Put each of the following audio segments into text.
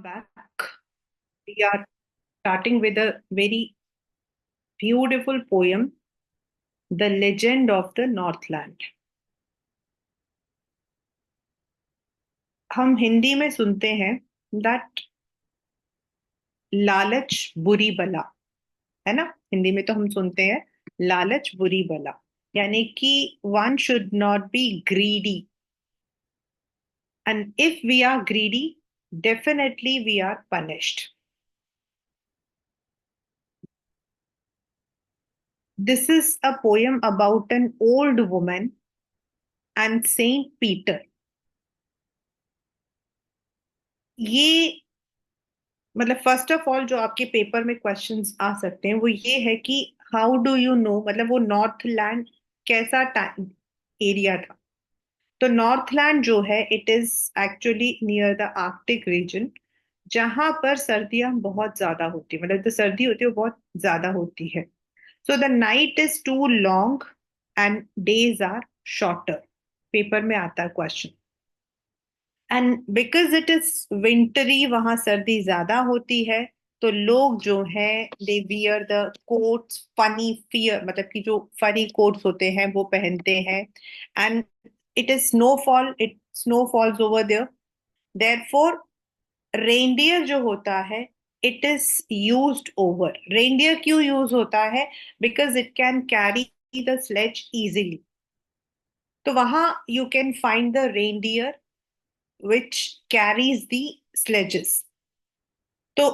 Back. We are starting with a very beautiful poem, The Legend of the Northland. हम हिंदी में सुनते हैं that लालच बुरी बला, है ना? हिंदी में तो हम सुनते हैं लालच बुरी बला, यानी कि one should not be greedy. And if we are greedy, definitely we are punished. This is a poem about an old woman and Saint Peter. ये मतलब फर्स्ट ऑफ ऑल जो आपके पेपर में क्वेश्चंस आ सकते हैं वो ये है कि हाउ डू यू नो, मतलब वो नॉर्थलैंड कैसा टाइम एरिया था। तो नॉर्थलैंड जो है it is actually near the Arctic region, जहां पर सर्दियां बहुत ज्यादा होती है, मतलब जो सर्दी होती है वो बहुत ज्यादा होती है। So the night is too long and days are shorter. Paper में आता है question. And because it is wintry, वहां सर्दी ज्यादा होती है, तो लोग जो है they wear the coats, funny fear, मतलब कि जो फनी कोट्स होते हैं वो पहनते हैं। And it is snowfall, it snow falls over there. Therefore reindeer जो होता है it is used over. Reindeer क्यों यूज होता है? Because it can carry the sledge easily. तो वहां you can find the reindeer which carries the sledges. तो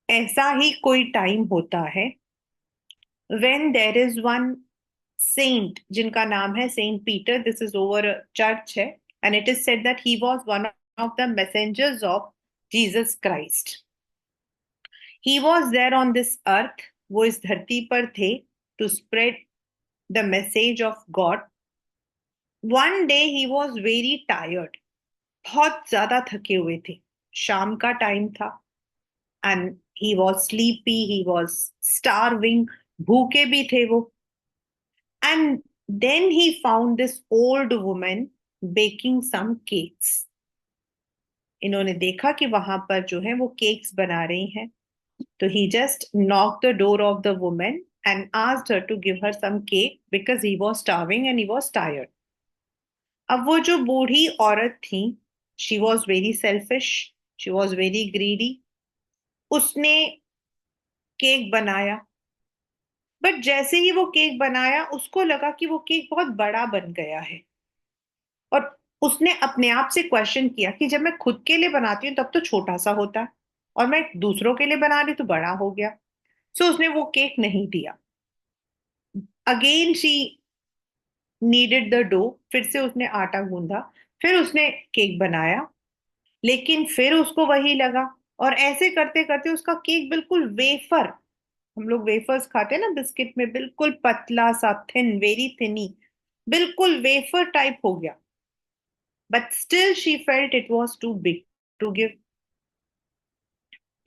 ऐसा ही कोई टाइम होता है when there is one saint जिनका नाम है saint Peter. This is over church है, and it is said that he was one of the messengers of Jesus Christ. He was there on this earth, वो इस धरती पर थे to spread the message of God. One day he was very tired, बहुत ज्यादा थके हुए थे, शाम का टाइम था, and he was sleepy, he was starving, भूखे भी थे वो। And then he found this old woman baking some cakes. इन्होंने देखा कि वहां पर जो है वो केक्स बना रही हैं। तो he just knocked the door of the woman and asked her to give her some cake because he was starving and he was tired. अब वो जो बूढ़ी औरत थी, she was very selfish, she was very greedy. उसने cake बनाया, but जैसे ही वो cake बनाया उसको लगा कि वो केक बहुत बड़ा बन गया है। और उसने अपने आप से क्वेश्चन किया कि जब मैं खुद के लिए बनाती हूँ तब तो छोटा सा होता है, और मैं दूसरों के लिए बना रही तो बड़ा हो गया। सो उसने वो केक नहीं दिया। Again she needed the dough, फिर से उसने आटा गूंदा, फिर उसने केक बनाया, लेकिन फिर उसको वही लगा। और ऐसे करते करते उसका केक बिल्कुल वेफर, हम लोग वेफर्स खाते हैं ना बिस्किट में, बिल्कुल पतला सा, थिन, वेरी थिनी, बिल्कुल वेफर टाइप हो गया। But still she felt it was too big to give.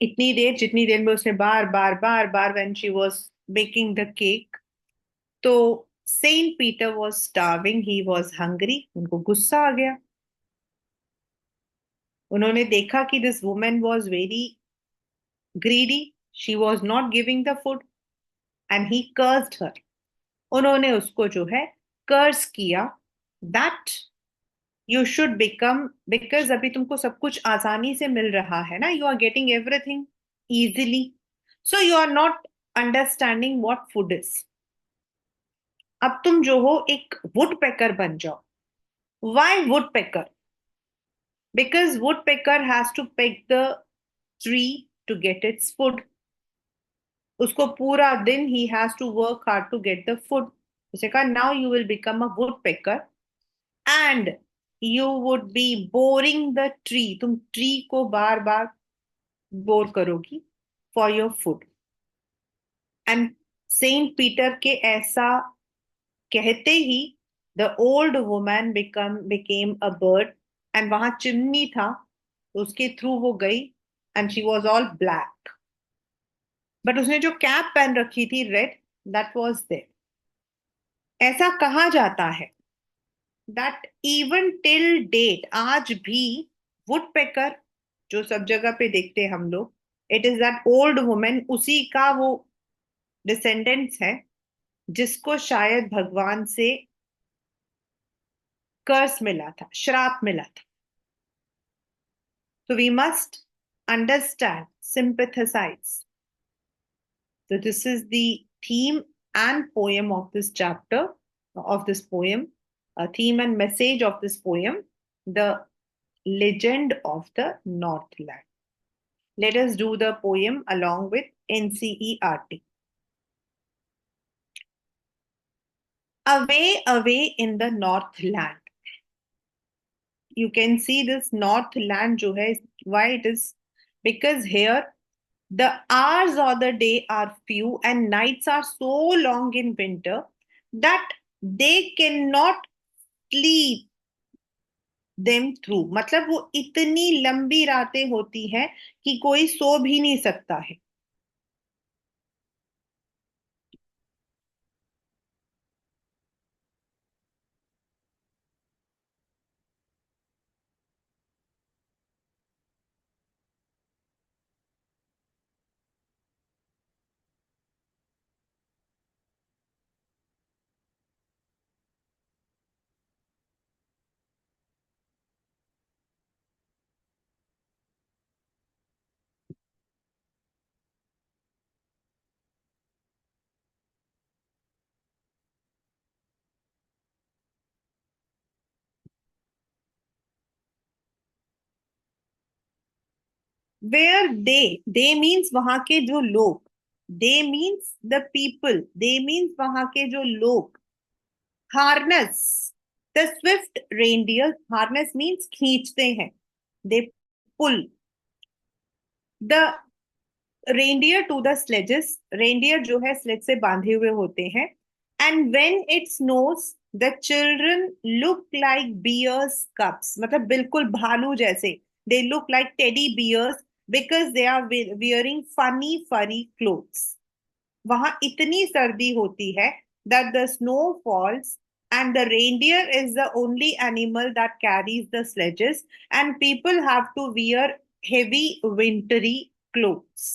इतनी देर, जितनी देर में उसने बार बार बार बार when she was baking the cake, तो saint Peter was starving, he was hungry. उनको गुस्सा आ गया। उन्होंने देखा कि this women was very greedy, she was not giving the food, and he cursed her. उन्होंने उसको जो है कर्स किया, that you should become, because अभी तुमको सब कुछ आसानी से मिल रहा है ना, you are getting everything easily, so you are not understanding what food is. अब तुम जो हो एक वुड पेकर बन जाओ। Why woodpecker? Because woodpecker has to peck the tree to get its food. उसको पूरा दिन ही has to work hard to get the food. उसे कहा now you will become a woodpecker and you would be boring the tree. तुम tree को बार बार बोर करोगी for your food. And saint Peter के ऐसा कहते ही the old woman became a bird. And वहां चिमनी था, तो उसके थ्रू वो गई, and she was all black. But उसने जो कैप पहन रखी थी रेड, दैट वॉज देयर। ऐसा कहा जाता है दैट इवन टिल डेट, आज भी वुडपेकर जो सब जगह पे देखते हैं हम लोग, it is that old women, उसी का वो डिसेंडेंट्स है, जिसको शायद भगवान से कर्स मिला था, श्राप मिला था. तो we must understand, sympathize. So this is the theme and poem of this chapter, of this poem, theme and message of this poem, the legend of the Northland. Let us do the poem along with NCERT. Away, away in the Northland. You can see this Northland जो है, why it is, because here the hours of the day are few and nights are so long in winter that they cannot sleep them through. मतलब वो इतनी लंबी रातें होती हैं कि कोई सो भी नहीं सकता है. वेयर दे मीन्स वहां के जो लोग, they means the people, they means वहां के जो लोग, harness the swift reindeer, harness means खींचते हैं, they pull the reindeer to the sledges, reindeer जो है स्लेज से बांधे हुए होते हैं. And when it snows the children look like bears cubs, मतलब बिल्कुल भालू जैसे, they look like teddy bears because they are wearing funny furry clothes. वहां इतनी सर्दी होती है that the snow falls and the reindeer is the only animal that carries the sledges and people have to wear heavy wintry clothes.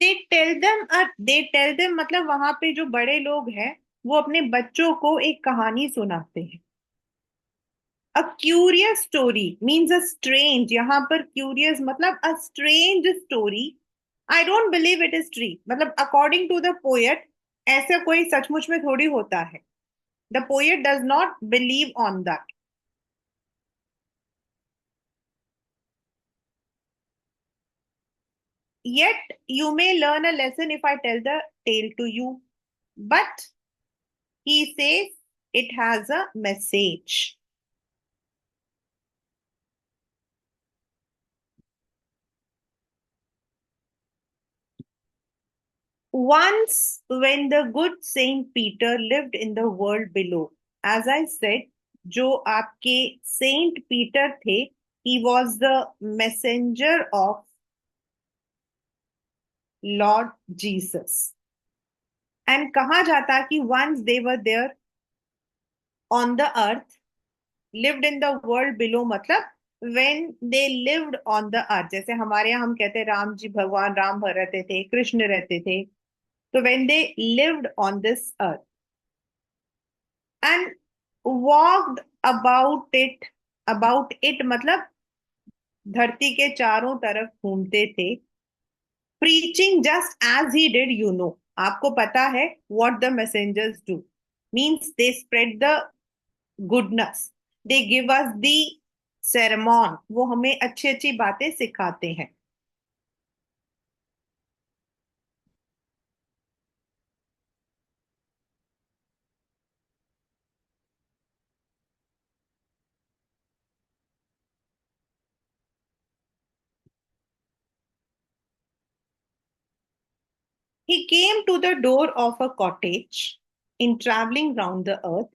They tell them मतलब वहां पे जो बड़े लोग हैं वो अपने बच्चों को एक कहानी सुनाते हैं. A curious story means a strange, यहाँ पर क्यूरियस मतलब a strange story. I don't believe it is tree, मतलब अकॉर्डिंग टू द पोएट ऐसा कोई सचमुच में थोड़ी होता है. The poet does not believe on that. Yet you may learn a lesson if I tell the tale to you. But he says it has a message. Once, when the good Saint Peter lived in the world below, as I said, जो आपके Saint Peter थे, he was the messenger of Lord Jesus. And कहा जाता कि once they were there on the earth, lived in the world below, मतलब when they lived on the earth, जैसे हमारे यहाँ हम कहते हैं राम जी, भगवान राम रहते थे, कृष्ण रहते थे. तो when they lived on this earth and walked about it मतलब धरती के चारों तरफ घूमते थे. preaching just as he did, आपको पता है what the messengers do, means they spread the goodness, they give us the sermon, वो हमें अच्छी अच्छी बातें सिखाते हैं. He came to the door of a cottage in traveling round the earth,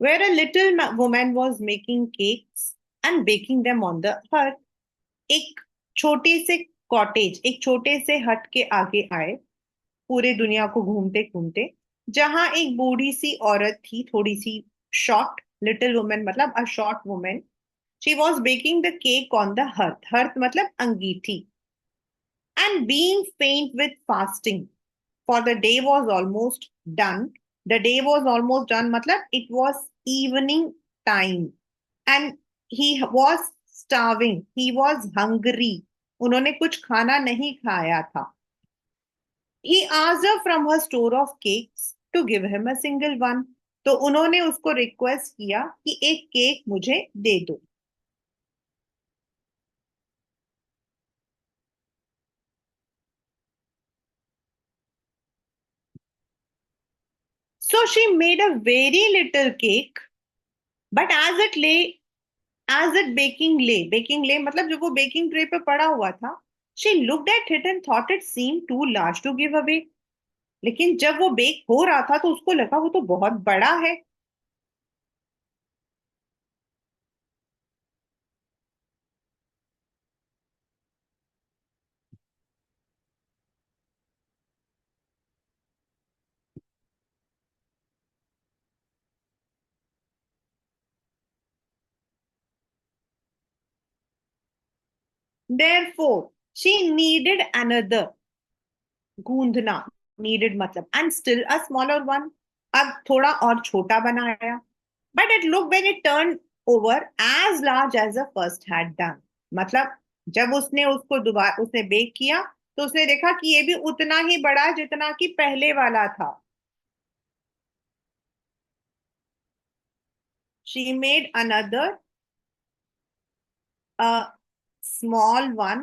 where a little woman was making cakes and baking them on the hearth. एक छोटे से कॉटेज, एक छोटे से हट के आगे आए, पूरे दुनिया को घूमते घूमते, जहां एक बूढ़ी सी औरत थी, थोड़ी सी शॉर्ट, लिटिल वुमन मतलब a short woman. She was baking the cake on the hearth. Hearth मतलब अंगीठी. एंड बीइंग फेंट with fasting, for the day was almost done. The day was almost done, matlab it was evening time, and he was starving. He was hungry. उन्होंने कुछ खाना नहीं खाया था. He asked her from her store of cakes to give him a single one. तो उन्होंने उसको request किया कि एक केक मुझे दे दो. So she made a very little cake, but as it baking lay मतलब जब वो बेकिंग ट्रे पे पड़ा हुआ था, she looked at it and thought it seemed too large to give away. लेकिन जब वो बेक हो रहा था तो उसको लगा वो तो बहुत बड़ा है. Therefore she needed another. गूंदना, needed मतलब, and still a smaller one. अब थोड़ा और छोटा बनाया. But it looked when it turned over as large as the first had done. मतलब जब उसने उसको दोबारा उसने बेक किया तो उसने देखा कि ये भी उतना ही बड़ा जितना कि पहले वाला था. She made another, a small one,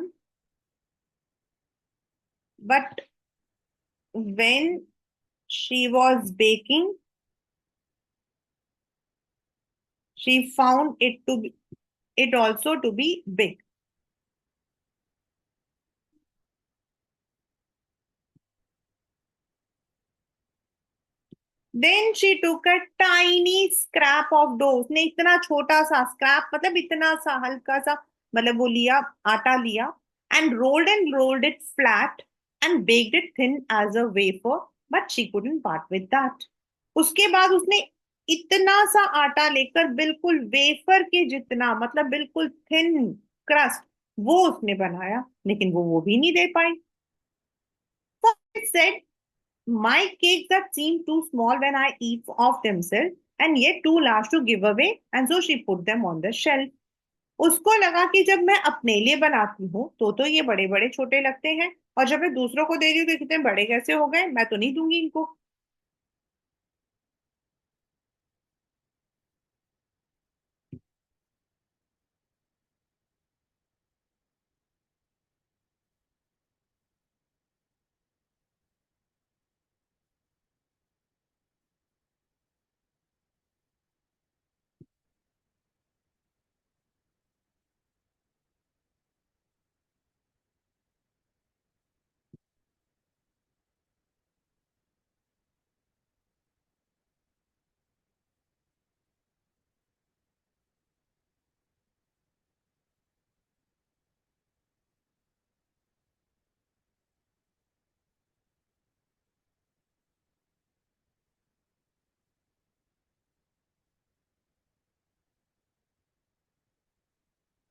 but when she was baking, she found it also to be big. Then she took a tiny scrap of dough. उसने इतना छोटा सा स्क्रैप मतलब इतना सा हल्का सा, मतलब वो लिया, आटा लिया, and rolled it flat and baked it thin as a wafer, but she couldn't part with that. उसके बाद उसने इतना सा आटा लेकर बिल्कुल वेफर के जितना, मतलब बिल्कुल थिन क्रस्ट, वो उसने बनाया, लेकिन वो भी नहीं दे पाई. So it said, my cakes that seem too small when I eat of themselves and yet too large to give away, and so she put them on the shelf. उसको लगा कि जब मैं अपने लिए बनाती हूँ तो ये बड़े बड़े छोटे लगते हैं, और जब मैं दूसरों को दे रही हूँ तो कितने बड़े कैसे हो गए, मैं तो नहीं दूंगी इनको.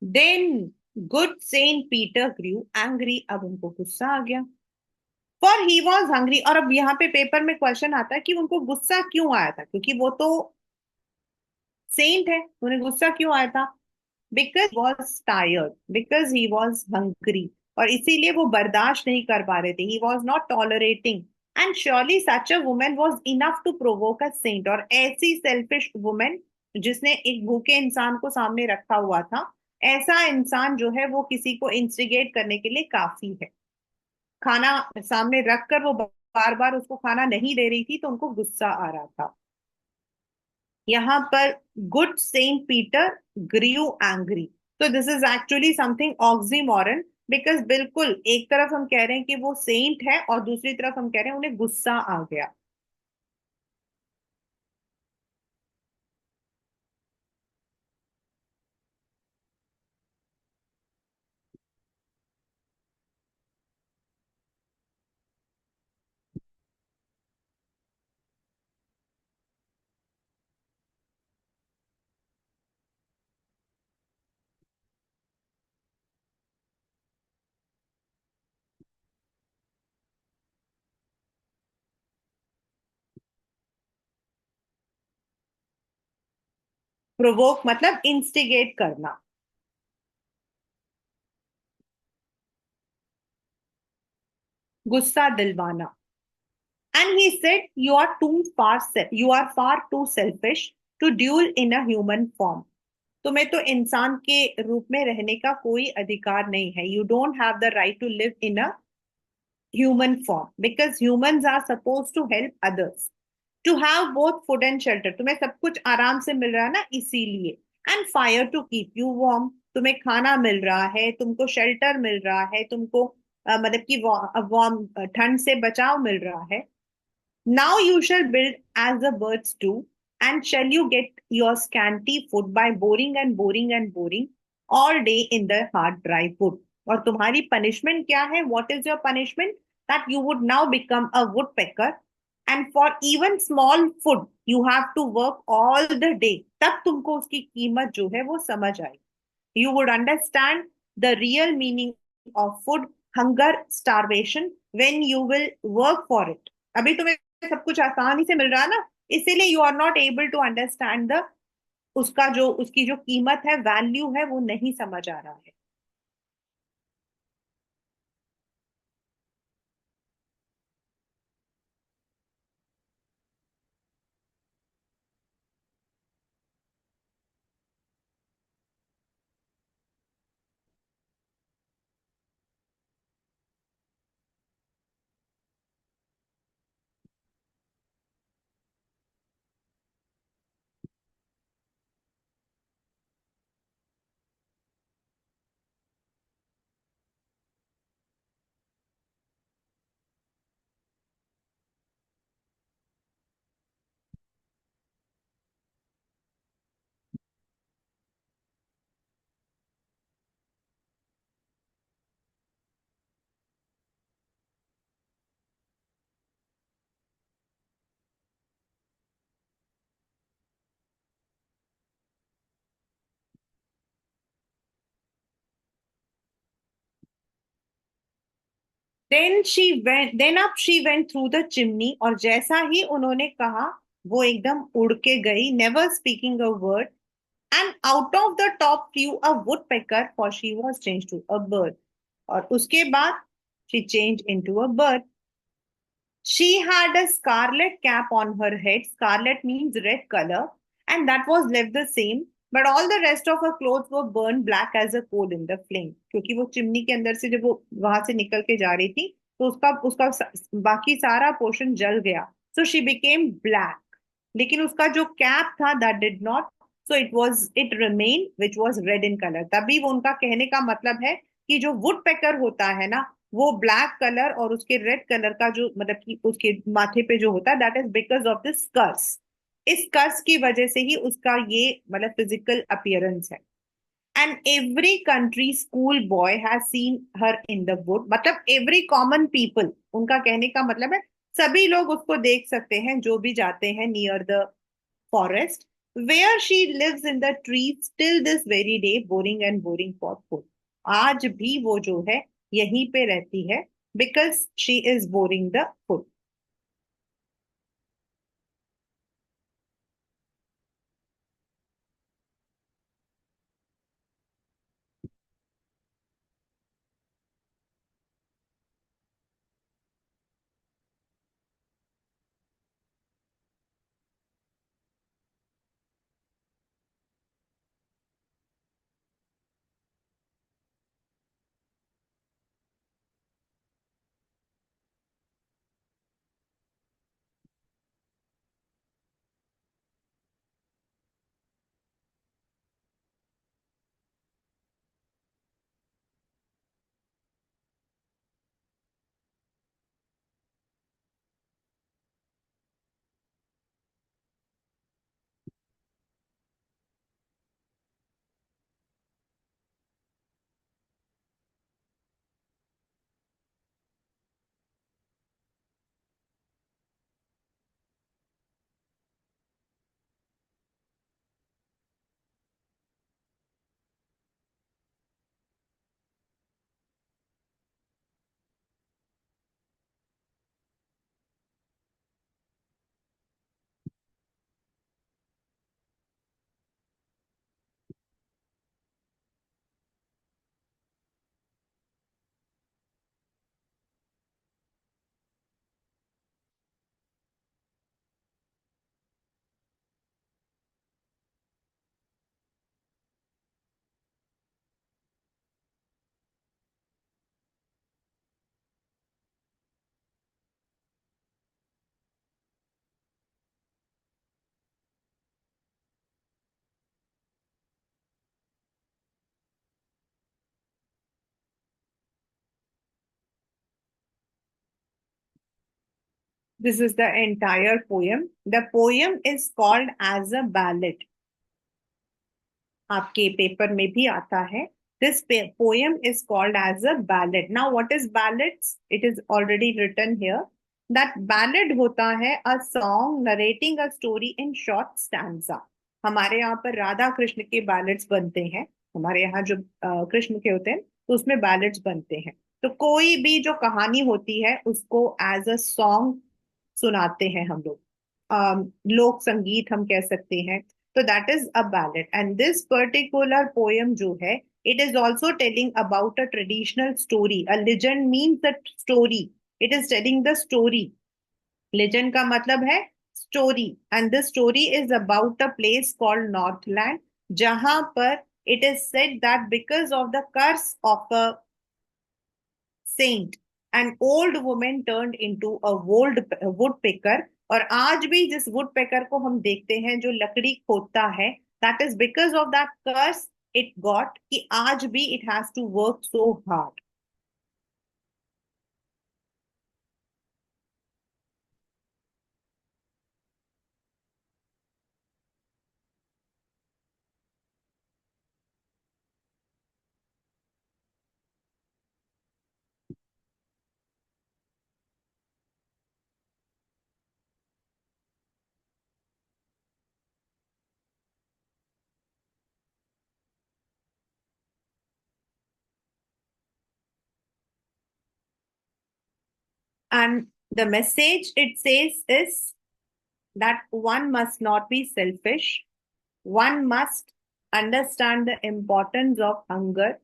देन गुड सेंट पीटर ग्रू एंग्री. अब उनको गुस्सा आ गया. For he was hungry. और अब यहाँ पे पेपर में क्वेश्चन आता है कि उनको गुस्सा क्यों आया था, क्योंकि वो तो सेंट है, उन्हें गुस्सा क्यों आया था. Because was tired, because he was hungry. और इसीलिए वो बर्दाश्त नहीं कर पा रहे थे. He was not tolerating. And surely such a women was enough to provoke a saint. और ऐसी सेल्फिश वुमेन जिसने एक भूखे इंसान को सामने रखा हुआ था, ऐसा इंसान जो है वो किसी को इंस्टिगेट करने के लिए काफी है. खाना सामने रखकर वो बार बार उसको खाना नहीं दे रही थी तो उनको गुस्सा आ रहा था. यहाँ पर good saint Peter grew angry. तो this is actually something oxymoron. Because बिल्कुल एक तरफ हम कह रहे हैं कि वो सेंट है और दूसरी तरफ हम कह रहे हैं उन्हें गुस्सा आ गया। प्रोवोक मतलब इंस्टिगेट करना। गुस्सा दिलवाना। And he said, you are far too selfish to duel in a human form. तुम्हें तो इंसान के रूप में रहने का कोई अधिकार नहीं है। You don't have the right to live in a human form because humans are supposed to help others. To have both food and shelter. तुम्हें सब कुछ आराम से मिल रहा है ना, इसीलिए। And fire to keep you warm. तुम्हें खाना मिल रहा है, तुमको शेल्टर मिल रहा है, तुमको मतलब कि वार्म ठंड से बचाव मिल रहा है। Now you shall build as the birds do, and shall you get your scanty food by boring and boring and boring all day in the hard dry wood. और तुम्हारी punishment क्या है? What is your punishment? That you would now become a woodpecker, and for even small food you have to work all the day. तब तुमको उसकी कीमत जो है वो समझ आई। You would understand the real meaning of food, hunger, starvation when you will work for it. अभी तुम्हें सब कुछ आसानी से मिल रहा है ना, इसीलिए you are not able to understand the उसका जो उसकी जो कीमत है, वैल्यू है, वो नहीं समझ आ रहा है। Then up she went through the chimney, और जैसा ही उन्होंने कहा वो एकदम उड़ के गई, never speaking a word. And out of the top flew a woodpecker, for she was change to a bird. और उसके बाद she change into a bird. She had a scarlet cap on her head. Scarlet means red color, and that was left the same. But all the rest of her clothes were burned black as a coal in the flame. क्योंकि वो chimney के अंदर से जब वो वहां से निकल के जा रही थी, तो उसका उसका बाकी सारा पोर्शन जल गया। So she became black. लेकिन उसका जो कैप था, that did not. So it remain which was red in colour. तभी वो उनका कहने का मतलब है कि जो वुड पेकर होता है ना, वो ब्लैक कलर और उसके रेड कलर का जो मतलब कि उसके माथे पे जो होता है, that is because of this curse. इस कर्स की वजह से ही उसका ये मतलब फिजिकल अपीयरेंस है। And every country school boy has seen her in the wood, मतलब एवरी कॉमन पीपल, उनका कहने का मतलब है सभी लोग उसको देख सकते हैं जो भी जाते हैं near the forest, where she lives in the trees till this very day, boring and boring for food. आज भी वो जो है यहीं पे रहती है, because she is boring the food. This is the entire poem. The poem is called as a ballad. आपके पेपर में भी आता है. This poem is called as a ballad. Now, what is ballads? It is already written here. That ballad होता है a song narrating a story in short stanza. हमारे यहाँ पर राधा कृष्ण के ballads बनते हैं. हमारे यहाँ जो कृष्ण के होते हैं तो उसमें ballads बनते हैं. तो कोई भी जो कहानी होती है उसको as a song सुनाते हैं हम लोग. लोक संगीत हम कह सकते हैं. तो that is a ballad and this particular poem जो है it is also telling about a traditional story. A legend means the story. It is telling the story. Legend का मतलब है story and this story is about a place called Northland जहां पर it is said that because of the curse of a saint an old women turned into a woodpecker. और आज भी जिस woodpecker को हम देखते हैं जो लकड़ी खोदता है that is because of that curse it got कि आज भी it has to work so hard. And the message it says is that one must not be selfish. One must understand the importance of hunger,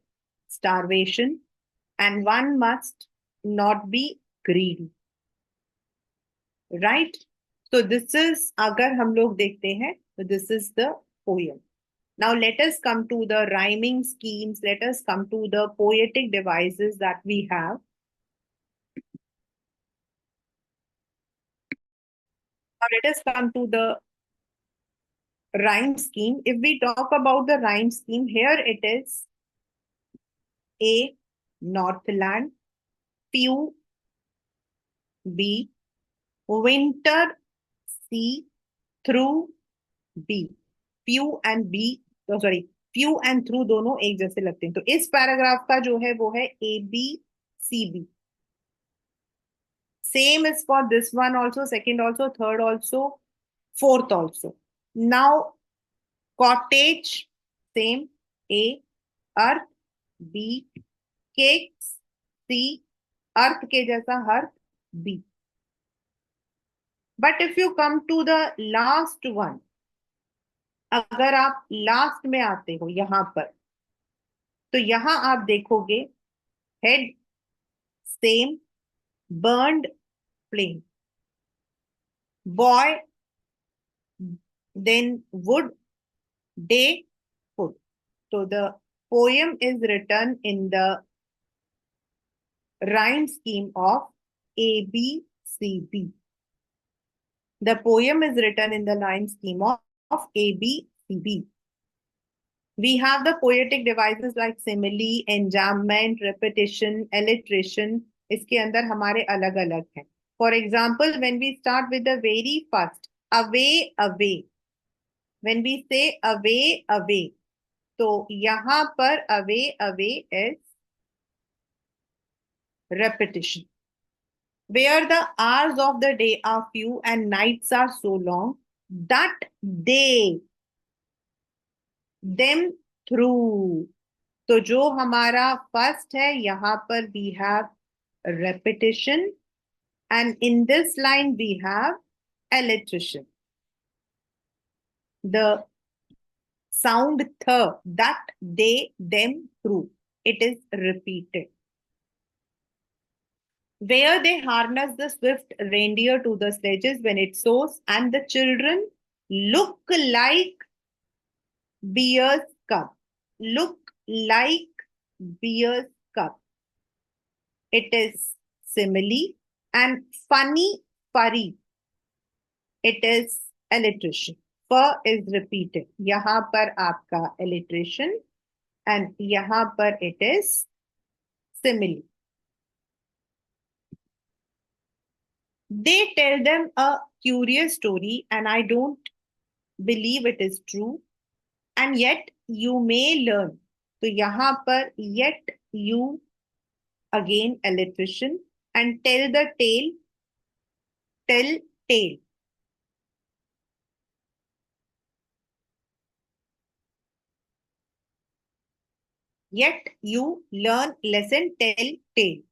starvation, and one must not be greedy. Right? So this is अगर हम लोग देखते हैं तो this is the poem. Now let us come to the rhyming schemes. Let us come to the poetic devices that we have. Now let us come to the rhyme scheme. If we talk about the rhyme scheme, here it is A. Northland. Few. B. Winter. C. Through. B. Few and B. Oh, sorry. Few and through दोनों एक जैसे लगते हैं. तो इस paragraph का जो है वो है A B C B. Same is for this one also, second also, third also, fourth also. Now cottage same A. Earth B. Cakes C. Earth के जैसा hearth B. But if you come to the last one, अगर आप last में आते हो यहां पर तो यहां आप देखोगे head same. Burned plain. Boy then wood day food. So the poem is written in the rhyme scheme of A, B, C, B. The poem is written in the rhyme scheme of A, B, C, B. We have the poetic devices like simile, enjambment, repetition, alliteration. इसके अंदर हमारे अलग अलग हैं. For example, when we start with the very first, away, away. When we say away, away, तो यहाँ पर away, away is repetition. Where the hours of the day are few and nights are so long that they them through. तो जो हमारा first है यहाँ पर we have repetition and in this line we have alliteration. The sound th, that they them through, it is repeated. Where they harness the swift reindeer to the sledges when it sows, and the children look like bear's cub. Look like bear's cub. It is simile. And funny, furry. It is alliteration. Fur is repeated. यहाँ पर आपका alliteration and यहाँ पर it is simile. They tell them a curious story, and I don't believe it is true. And yet you may learn. तो यहाँ पर yet you again alliteration and tell the tale, tell tale. Yet you learn lesson, tell tale.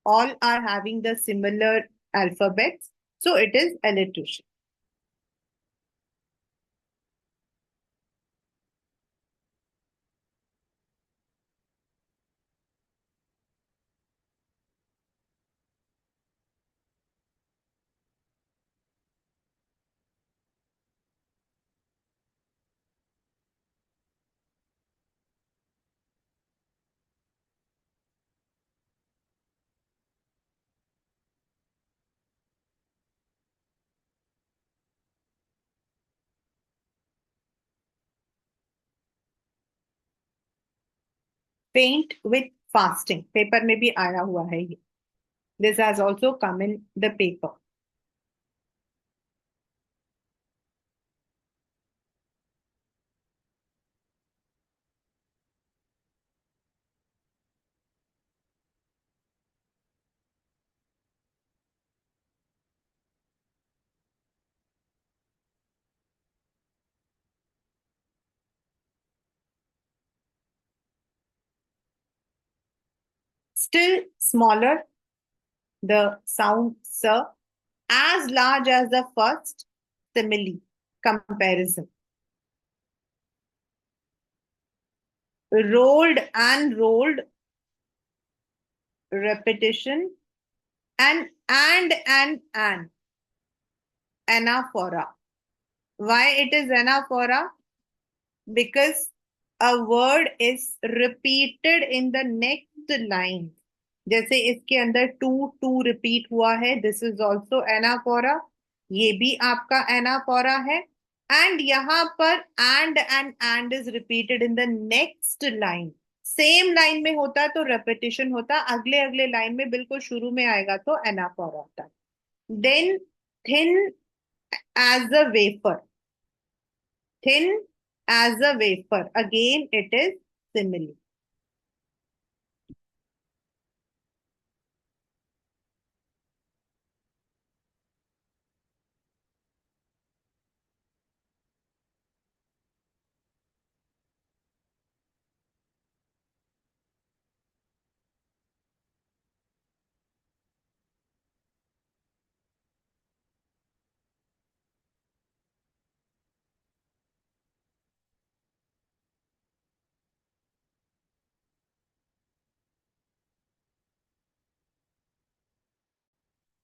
All are having the similar alphabets, so it is alliteration. Paint with fasting. Paper में भी आया हुआ है ये. This has also come in the paper. Still smaller, the sound sir, as large as the first, simile, comparison. Rolled and rolled, repetition, and anaphora. Why it is anaphora? Because a word is repeated in the next line. जैसे इसके अंदर to repeat हुआ है, this is also anaphora. ये भी आपका anaphora है. And यहाँ पर and is repeated in the next line. Same line में होता तो रेपिटेशन होता, अगले अगले लाइन में बिल्कुल शुरू में आएगा तो एनाफोरा होता. Then thin as a wafer. Thin as a wafer. Again, it is simile.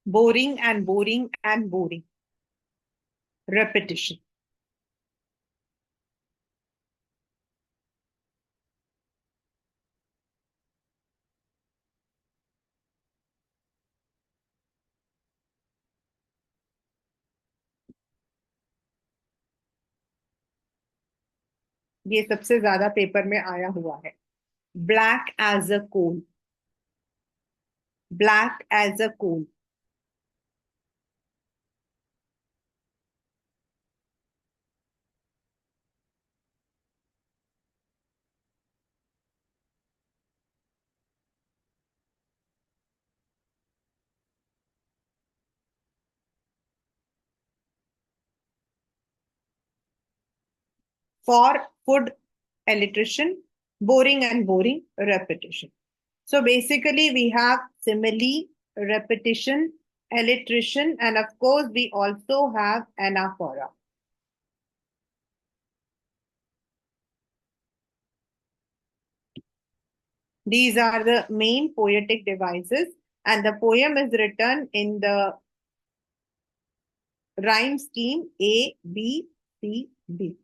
Boring and boring and boring. Repetition. ये सबसे ज्यादा पेपर में आया हुआ है. Black as a coal. Black as a coal. For food, alliteration. Boring and boring, repetition. So basically, we have simile, repetition, alliteration, and of course, we also have anaphora. These are the main poetic devices, and the poem is written in the rhyme scheme A, B, C, D.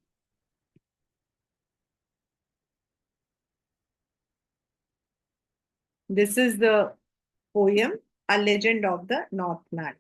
This is the poem, A Legend of the Northland.